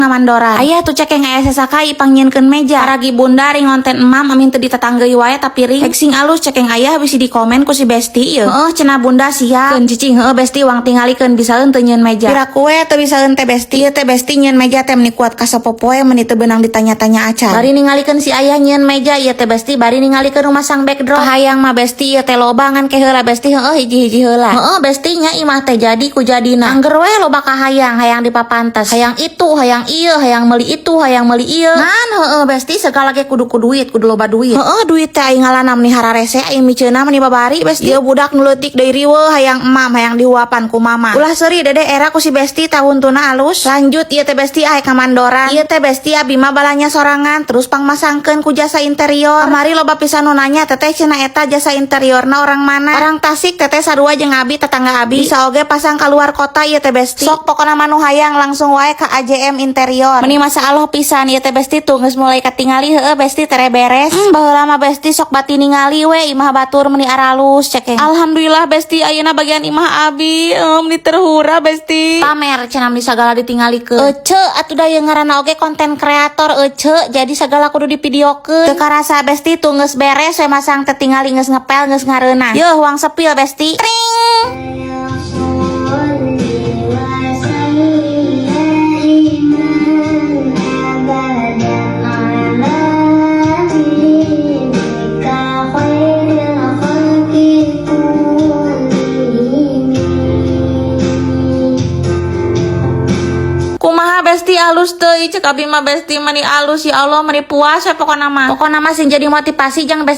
Mandora. Ayah tuh cek yang aya sasakai pangnyeunkeun meja. Paragi bunda ring ngonten emam amin teu ditetanggeuy wae tapi ring. Rek sing alus cek yang ayah bisi di komen ku si Besti ieu. Heeh cenah bunda siap. Keun cicing heueuh Besti uang tingalikeun bisaeun teu nyieun meja. Pira kue teu bisaeun teh Besti. Ieu teh Besti nyieun meja teh meni kuat ka sapopoe meuni teu beunang ditanya-tanya acan. Bari ningalikeun si ayah nyieun meja ieu teh Besti bari ningalikeun rumah sang backdrop. Kahayang mah Besti ieu teh loba ngan ke heula Besti heueuh hiji-hiji heula. Heeh Besti nya imah teh jadi ku jadina. Angger we loba kahayang hayang dipapantes. Hayang itu, hayang ieu, hayang meuli itu, hayang meuli ieu. Ngan heueuh Besti segala ge kudu duit, kudu loba duit. Heeh duit teh aing ngalanam ni hararese aing miceuna meni babari Besti. Ieu budak nu leutik deui riweuh hayang emam hayang dihuapan ku mama. Ulah seuri dede era ku si Besti tahun tuna alus. Lanjut ieu teh Besti aya ka Mandora. Ieu teh Besti abi mah balanya sorangan terus pangmasangkeun ku jasa interior. Kamari loba pisan nu nanya teteh cenah eta jasa interiorna orang mana? Orang Tasik teteh sarua jeung abi tetangga abi. Bisa oge pasang ka luar kota ieu teh Besti. Sok pokona mah nu hayang langsung wae ka AJM Interior. Meni masa Allah pisan ieu teh Besti tuh geus mulai katingali heueuh Besti tere beres. Baheula mah Besti sok bati ningali we imah batur meni aralus cek. Alhamdulillah Besti ayeuna bagian imah abi meni terhura Besti. Pamer cenah meni sagala ditingalikeun. Ece atuh da yeung ngaranna oge konten kreator ece jadi sagala kudu divideokeun. Teu karasa Besti tuh geus beres we masang teu tingali geus ngepel geus ngareunah. Yeuh uang sepil Besti. Tring. Kumaha Besti alus teuy cek abi mah Besti meni alus ya Allah meni puas we pokona mah. Pokona mah sing jadi motivasi jeung Besti